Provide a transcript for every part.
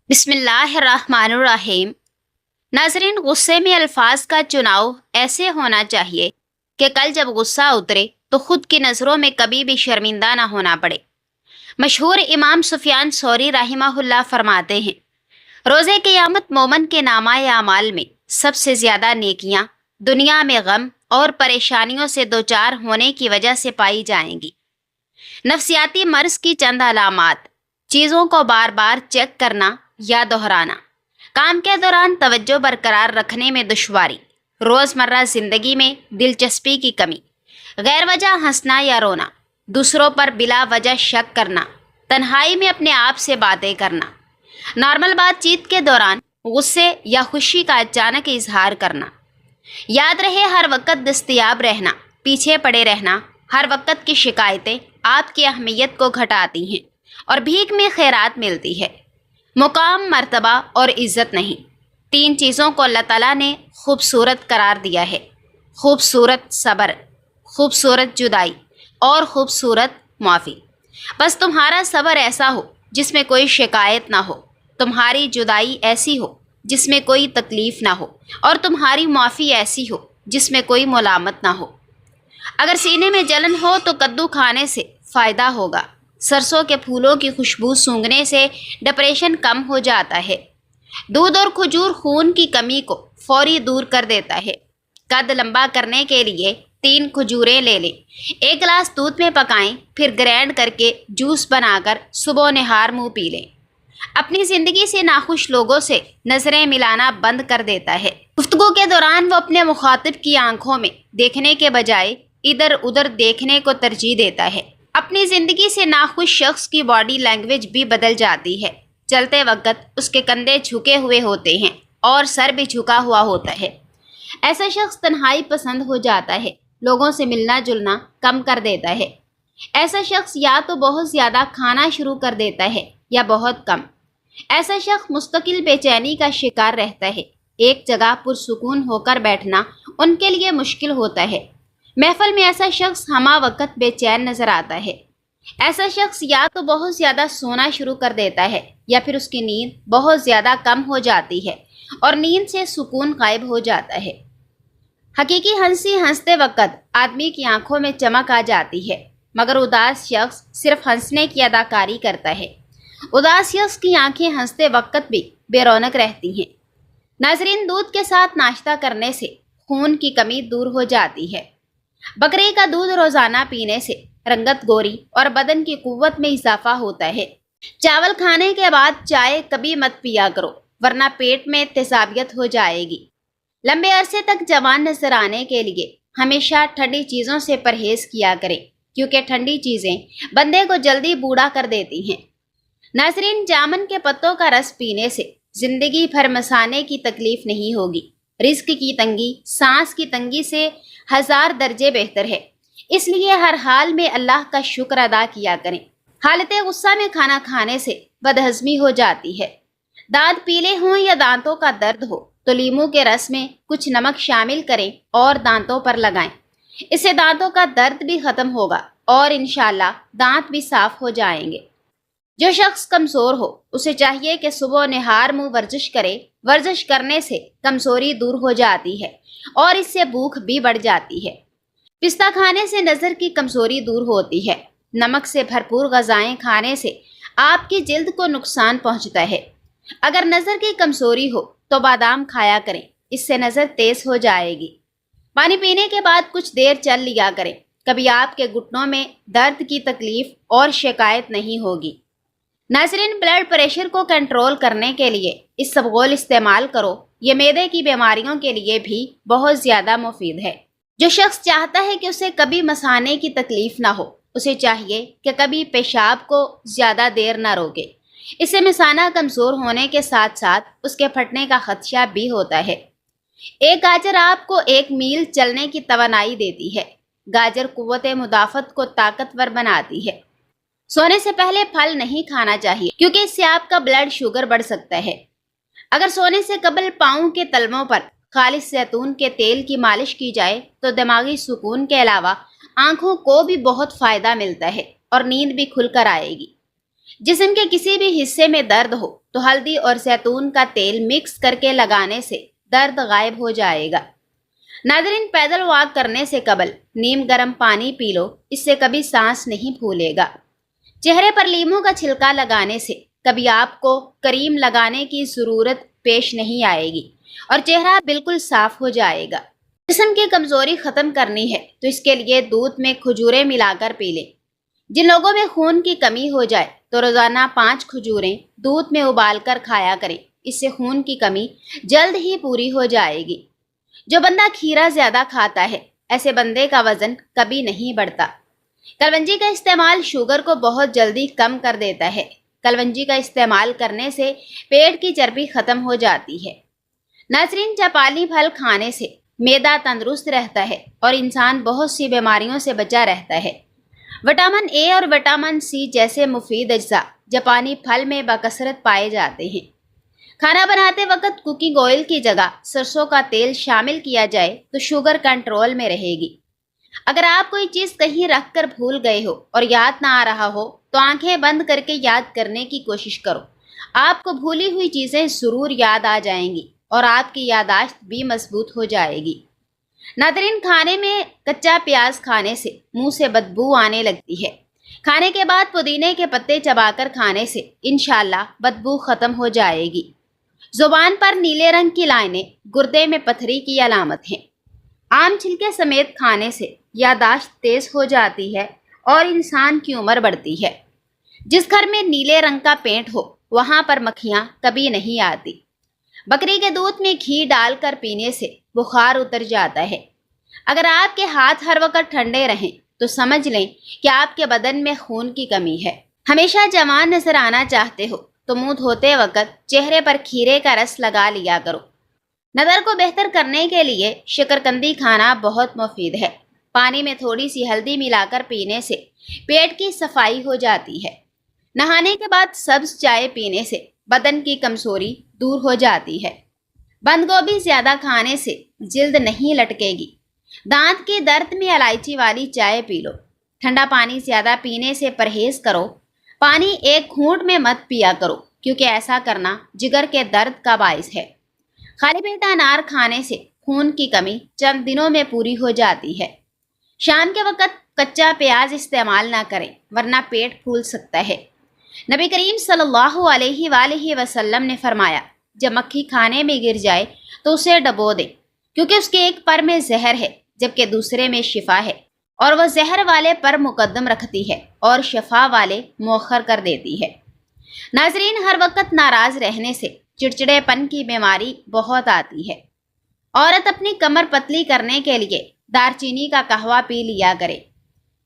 بسم اللہ الرحمن الرحیم۔ ناظرین، غصے میں الفاظ کا چناؤ ایسے ہونا چاہیے کہ کل جب غصہ اترے تو خود کی نظروں میں کبھی بھی شرمندہ نہ ہونا پڑے۔ مشہور امام سفیان ثوری رحمہ اللہ فرماتے ہیں، روز قیامت مومن کے نامہ اعمال میں سب سے زیادہ نیکیاں دنیا میں غم اور پریشانیوں سے دوچار ہونے کی وجہ سے پائی جائیں گی۔ نفسیاتی مرض کی چند علامات: چیزوں کو بار بار چیک کرنا یا دہرانا، کام کے دوران توجہ برقرار رکھنے میں دشواری، روزمرہ زندگی میں دلچسپی کی کمی، غیر وجہ ہنسنا یا رونا، دوسروں پر بلا وجہ شک کرنا، تنہائی میں اپنے آپ سے باتیں کرنا، نارمل بات چیت کے دوران غصے یا خوشی کا اچانک اظہار کرنا۔ یاد رہے، ہر وقت دستیاب رہنا، پیچھے پڑے رہنا، ہر وقت کی شکایتیں آپ کی اہمیت کو گھٹاتی ہیں اور بھیک میں خیرات ملتی ہے، مقام، مرتبہ اور عزت نہیں۔ 3 چیزوں کو اللہ تعالیٰ نے خوبصورت قرار دیا ہے: خوبصورت صبر، خوبصورت جدائی اور خوبصورت معافی۔ بس تمہارا صبر ایسا ہو جس میں کوئی شکایت نہ ہو، تمہاری جدائی ایسی ہو جس میں کوئی تکلیف نہ ہو، اور تمہاری معافی ایسی ہو جس میں کوئی ملامت نہ ہو۔ اگر سینے میں جلن ہو تو کدو کھانے سے فائدہ ہوگا۔ سرسوں کے پھولوں کی خوشبو سونگھنے سے ڈپریشن کم ہو جاتا ہے۔ دودھ اور کھجور خون کی کمی کو فوری دور کر دیتا ہے۔ قد لمبا کرنے کے لیے 3 کھجوریں لے لیں، 1 گلاس دودھ میں پکائیں، پھر گرینڈ کر کے جوس بنا کر صبح و نہار منہ پی لیں۔ اپنی زندگی سے ناخوش لوگوں سے نظریں ملانا بند کر دیتا ہے۔ گفتگو کے دوران وہ اپنے مخاطب کی آنکھوں میں دیکھنے کے بجائے ادھر ادھر دیکھنے کو ترجیح دیتا ہے۔ اپنی زندگی سے ناخوش شخص کی باڈی لینگویج بھی بدل جاتی ہے۔ چلتے وقت اس کے کندھے جھکے ہوئے ہوتے ہیں اور سر بھی جھکا ہوا ہوتا ہے۔ ایسا شخص تنہائی پسند ہو جاتا ہے، لوگوں سے ملنا جلنا کم کر دیتا ہے۔ ایسا شخص یا تو بہت زیادہ کھانا شروع کر دیتا ہے یا بہت کم۔ ایسا شخص مستقل بے چینی کا شکار رہتا ہے۔ ایک جگہ پرسکون ہو کر بیٹھنا ان کے لیے مشکل ہوتا ہے۔ محفل میں ایسا شخص ہمہ وقت بے چین نظر آتا ہے۔ ایسا شخص یا تو بہت زیادہ سونا شروع کر دیتا ہے یا پھر اس کی نیند بہت زیادہ کم ہو جاتی ہے اور نیند سے سکون غائب ہو جاتا ہے۔ حقیقی ہنسی ہنستے وقت آدمی کی آنکھوں میں چمک آ جاتی ہے، مگر اداس شخص صرف ہنسنے کی اداکاری کرتا ہے۔ اداس شخص کی آنکھیں ہنستے وقت بھی بے رونق رہتی ہیں۔ ناظرین، دودھ کے ساتھ ناشتہ کرنے سے خون کی کمی دور ہو جاتی ہے۔ بکری کا دودھ روزانہ پینے سے رنگت گوری اور بدن کی قوت میں اضافہ ہوتا ہے۔ چاول کھانے کے بعد چائے کبھی مت پیا کرو، ورنہ پیٹ میں تیزابیت ہو جائے گی۔ لمبے عرصے تک جوان نظر آنے کے لیے ہمیشہ ٹھنڈی چیزوں سے پرہیز کیا کریں، کیونکہ ٹھنڈی چیزیں بندے کو جلدی بوڑھا کر دیتی ہیں۔ ناظرین، جامن کے پتوں کا رس پینے سے زندگی بھر مسانے کی تکلیف نہیں ہوگی۔ رزق کی تنگی سانس کی تنگی سے 1000 درجے بہتر ہے، اس لیے ہر حال میں اللہ کا شکر ادا کیا کریں۔ حالت غصہ میں کھانا کھانے سے بدہضمی ہو جاتی ہے۔ دانت پیلے ہوں یا دانتوں کا درد ہو تو لیموں کے رس میں کچھ نمک شامل کریں اور دانتوں پر لگائیں۔ اس سے دانتوں کا درد بھی ختم ہوگا اور انشاءاللہ دانت بھی صاف ہو جائیں گے۔ جو شخص کمزور ہو اسے چاہیے کہ صبح و نہار منہ ورزش کرے۔ ورزش کرنے سے کمزوری دور ہو جاتی ہے اور اس سے بھوک بھی بڑھ جاتی ہے۔ پستہ کھانے سے نظر کی کمزوری دور ہوتی ہے۔ نمک سے بھرپور غذائیں کھانے سے آپ کی جلد کو نقصان پہنچتا ہے۔ اگر نظر کی کمزوری ہو تو بادام کھایا کریں، اس سے نظر تیز ہو جائے گی۔ پانی پینے کے بعد کچھ دیر چل لیا کریں، کبھی آپ کے گھٹنوں میں درد کی تکلیف اور شکایت نہیں ہوگی۔ ناظرین، بلڈ پریشر کو کنٹرول کرنے کے لیے اسبغول استعمال کرو، یہ معدے کی بیماریوں کے لیے بھی بہت زیادہ مفید ہے۔ جو شخص چاہتا ہے کہ اسے کبھی مثانے کی تکلیف نہ ہو، اسے چاہیے کہ کبھی پیشاب کو زیادہ دیر نہ روکے۔ اس سے مثانہ کمزور ہونے کے ساتھ ساتھ اس کے پھٹنے کا خدشہ بھی ہوتا ہے۔ ایک گاجر آپ کو 1 میل چلنے کی توانائی دیتی ہے۔ گاجر قوت مدافعت کو طاقتور بناتی ہے۔ سونے سے پہلے پھل نہیں کھانا چاہیے، کیونکہ اس سے آپ کا بلڈ شوگر بڑھ سکتا ہے۔ اگر سونے سے قبل پاؤں کے تلووں پر خالص زیتون کے تیل کی مالش کی جائے تو دماغی سکون کے علاوہ آنکھوں کو بھی بہت فائدہ ملتا ہے اور نیند بھی کھل کر آئے گی۔ جسم کے کسی بھی حصے میں درد ہو تو ہلدی اور زیتون کا تیل مکس کر کے لگانے سے درد غائب ہو جائے گا۔ ناظرین، پیدل واک کرنے سے قبل نیم گرم پانی پی لو، اس سے کبھی سانس نہیں پھولے گا۔ چہرے پر لیموں کا چھلکا لگانے سے کبھی آپ کو کریم لگانے کی ضرورت پیش نہیں آئے گی اور چہرہ بالکل صاف ہو جائے گا۔ جسم کی کمزوری ختم کرنی ہے تو اس کے لیے دودھ میں کھجوریں ملا کر پی لیں۔ جن لوگوں میں خون کی کمی ہو جائے تو روزانہ 5 کھجوریں دودھ میں ابال کر کھایا کریں، اس سے خون کی کمی جلد ہی پوری ہو جائے گی۔ جو بندہ کھیرا زیادہ کھاتا ہے، ایسے بندے کا وزن کبھی نہیں بڑھتا۔ کلونجی کا استعمال شوگر کو بہت جلدی کم کر دیتا ہے۔ کلونجی کا استعمال کرنے سے پیٹ کی چربی ختم ہو جاتی ہے۔ ناظرین، جاپانی پھل کھانے سے معدہ تندرست رہتا ہے اور انسان بہت سی بیماریوں سے بچا رہتا ہے۔ وٹامن اے اور وٹامن سی جیسے مفید اجزاء جاپانی پھل میں بکثرت پائے جاتے ہیں۔ کھانا بناتے وقت کوکنگ آئل کی جگہ سرسوں کا تیل شامل کیا جائے تو شوگر کنٹرول میں رہے گی۔ اگر آپ کوئی چیز کہیں رکھ کر بھول گئے ہو اور یاد نہ آ رہا ہو تو آنکھیں بند کر کے یاد کرنے کی کوشش کرو۔ آپ کو بھولی ہوئی چیزیں ضرور یاد آ جائیں گی اور آپ کی یادداشت بھی مضبوط ہو جائے گی۔ ناظرین، کھانے میں کچا پیاز کھانے سے منہ سے بدبو آنے لگتی ہے۔ کھانے کے بعد پودینے کے پتے چبا کر کھانے سے انشاءاللہ بدبو ختم ہو جائے گی۔ زبان پر نیلے رنگ کی لائنیں گردے میں پتھری کی علامت ہیں۔ آم چھلکے سمیت کھانے سے یادداشت تیز ہو جاتی ہے اور انسان کی عمر بڑھتی ہے۔ جس گھر میں نیلے رنگ کا پینٹ ہو وہاں پر مکھیاں کبھی نہیں آتی۔ بکری کے دودھ میں گھی ڈال کر پینے سے بخار اتر جاتا ہے۔ اگر آپ کے ہاتھ ہر وقت ٹھنڈے رہیں تو سمجھ لیں کہ آپ کے بدن میں خون کی کمی ہے۔ ہمیشہ جوان نظر آنا چاہتے ہو تو منہ دھوتے وقت چہرے پر کھیرے کا رس لگا لیا کرو۔ نظر کو بہتر کرنے کے لیے شکرکندی کھانا بہت مفید ہے۔ پانی میں تھوڑی سی ہلدی ملا کر پینے سے پیٹ کی صفائی ہو جاتی ہے۔ نہانے کے بعد سبز چائے پینے سے بدن کی کمزوری دور ہو جاتی ہے۔ بند گوبھی زیادہ کھانے سے جلد نہیں لٹکے گی۔ دانت کے درد میں الائچی والی چائے پی لو۔ ٹھنڈا پانی زیادہ پینے سے پرہیز کرو۔ پانی ایک گھونٹ میں مت پیا کرو کیونکہ ایسا کرنا جگر کے درد کا باعث ہے۔ خالی پیٹ انار کھانے سے خون کی کمی چند دنوں میں پوری ہو جاتی ہے۔ شام کے وقت کچا پیاز استعمال نہ کریں ورنہ پیٹ پھول سکتا ہے۔ نبی کریم صلی اللہ علیہ وآلہ وسلم نے فرمایا، جب مکھی کھانے میں گر جائے تو اسے ڈبو دیں کیونکہ اس کے ایک پر میں زہر ہے جبکہ دوسرے میں شفا ہے، اور وہ زہر والے پر مقدم رکھتی ہے اور شفا والے مؤخر کر دیتی ہے۔ ناظرین، ہر وقت ناراض رہنے سے چڑچڑے پن کی بیماری بہت آتی ہے۔ عورت اپنی کمر پتلی کرنے کے لیے دار چینی کا قہوہ پی لیا کرے۔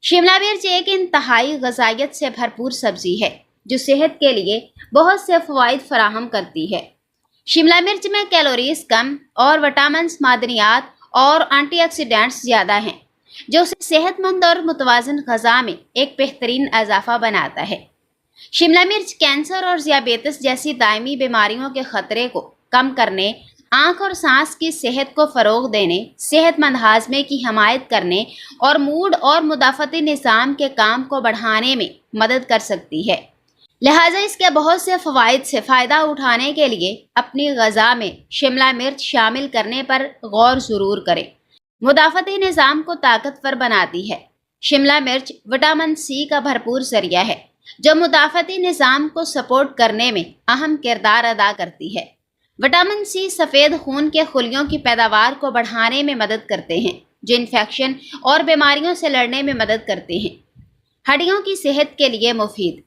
شملہ مرچ ایک انتہائی غذائیت سے بھرپور سبزی ہے جو صحت کے لیے بہت سے فوائد فراہم کرتی ہے۔ شملہ مرچ میں کیلوریز کم اور وٹامنز، معدنیات اور اینٹی آکسیڈنٹس زیادہ ہیں جو اسے صحت مند اور متوازن غذا میں ایک بہترین اضافہ بناتا ہے۔ شملہ مرچ کینسر اور ذیابیطس جیسی دائمی بیماریوں کے خطرے کو کم کرنے، آنکھ اور سانس کی صحت کو فروغ دینے، صحت مند ہاضمے کی حمایت کرنے اور موڈ اور مدافعتی نظام کے کام کو بڑھانے میں مدد کر سکتی ہے۔ لہٰذا اس کے بہت سے فوائد سے فائدہ اٹھانے کے لیے اپنی غذا میں شملہ مرچ شامل کرنے پر غور ضرور کریں۔ مدافعتی نظام کو طاقتور بناتی ہے۔ شملہ مرچ وٹامن سی کا بھرپور ذریعہ ہے جو مدافعتی نظام کو سپورٹ کرنے میں اہم کردار ادا کرتی ہے۔ وٹامن سی سفید خون کے خلیوں کی پیداوار کو بڑھانے میں مدد کرتے ہیں جو انفیکشن اور بیماریوں سے لڑنے میں مدد کرتے ہیں۔ ہڈیوں کی صحت کے لیے مفید۔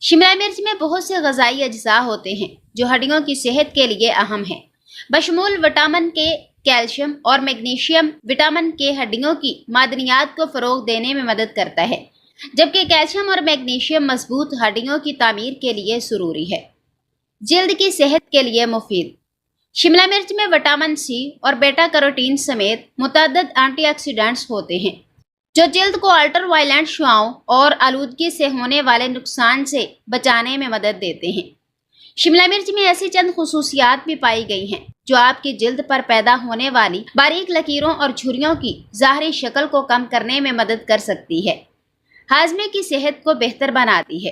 شملہ مرچ میں بہت سے غذائی اجزاء ہوتے ہیں جو ہڈیوں کی صحت کے لیے اہم ہیں، بشمول وٹامن کے، کیلشیم اور میگنیشیم۔ وٹامن کے ہڈیوں کی معدنیات کو فروغ دینے میں مدد کرتا ہے جبکہ کیلشیم اور میگنیشیم مضبوط ہڈیوں کی تعمیر کے لیے ضروری ہے۔ جلد کی صحت کے لیے مفید۔ شملہ مرچ میں وٹامن سی اور بیٹا کیروٹین سمیت متعدد اینٹی آکسیڈنٹس ہوتے ہیں جو جلد کو الٹرا وائلنٹ شعاعوں اور آلودگی سے ہونے والے نقصان سے بچانے میں مدد دیتے ہیں۔ شملہ مرچ میں ایسی چند خصوصیات بھی پائی گئی ہیں جو آپ کی جلد پر پیدا ہونے والی باریک لکیروں اور جھریوں کی ظاہری شکل کو کم کرنے میں مدد کر سکتی ہے۔ ہاضمے کی صحت کو بہتر بناتی ہے۔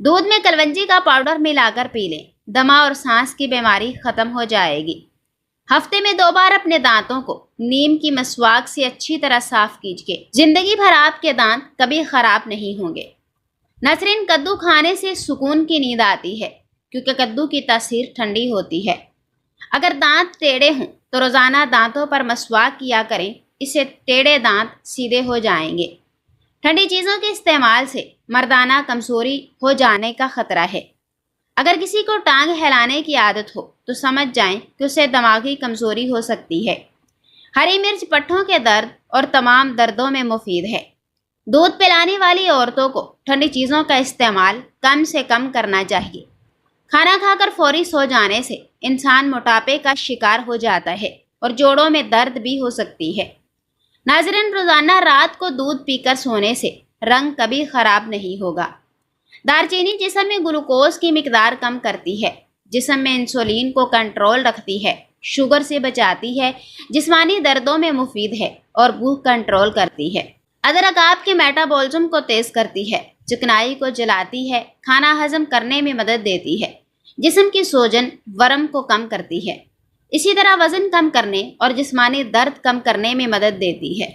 دودھ میں کلونجی کا پاؤڈر ملا کر پی لیں، دمہ اور سانس کی بیماری ختم ہو جائے گی۔ ہفتے میں 2 بار اپنے دانتوں کو نیم کی مسواک سے اچھی طرح صاف کیجیے۔ زندگی بھر آپ کے دانت کبھی خراب نہیں ہوں گے۔ ناظرین، کدو کھانے سے سکون کی نیند آتی ہے کیونکہ کدو کی تاثیر ٹھنڈی ہوتی ہے۔ اگر دانت ٹیڑھے ہوں تو روزانہ دانتوں پر مسواک کیا کریں، اس سے ٹیڑھے دانت سیدھے ہو جائیں گے۔ ٹھنڈی چیزوں کے استعمال سے مردانہ کمزوری ہو جانے کا خطرہ ہے۔ اگر کسی کو ٹانگ ہلانے کی عادت ہو تو سمجھ جائیں کہ اسے دماغی کمزوری ہو سکتی ہے۔ ہری مرچ پٹھوں کے درد اور تمام دردوں میں مفید ہے۔ دودھ پلانے والی عورتوں کو ٹھنڈی چیزوں کا استعمال کم سے کم کرنا چاہیے۔ کھانا کھا کر فوری سو جانے سے انسان موٹاپے کا شکار ہو جاتا ہے اور جوڑوں میں درد بھی ہو سکتی ہے۔ ناظرین، روزانہ رات کو دودھ پی کر سونے سے رنگ کبھی خراب نہیں ہوگا۔ دار چینی جسم میں گلوکوز کی مقدار کم کرتی ہے، جسم میں انسولین کو کنٹرول رکھتی ہے، شوگر سے بچاتی ہے، جسمانی دردوں میں مفید ہے اور بھوک کنٹرول کرتی ہے۔ ادرک آپ کے میٹابولزم کو تیز کرتی ہے، چکنائی کو جلاتی ہے، کھانا ہضم کرنے میں مدد دیتی ہے، جسم کی سوجن ورم کو کم کرتی ہے، اسی طرح وزن کم کرنے اور جسمانی درد کم کرنے میں مدد دیتی ہے۔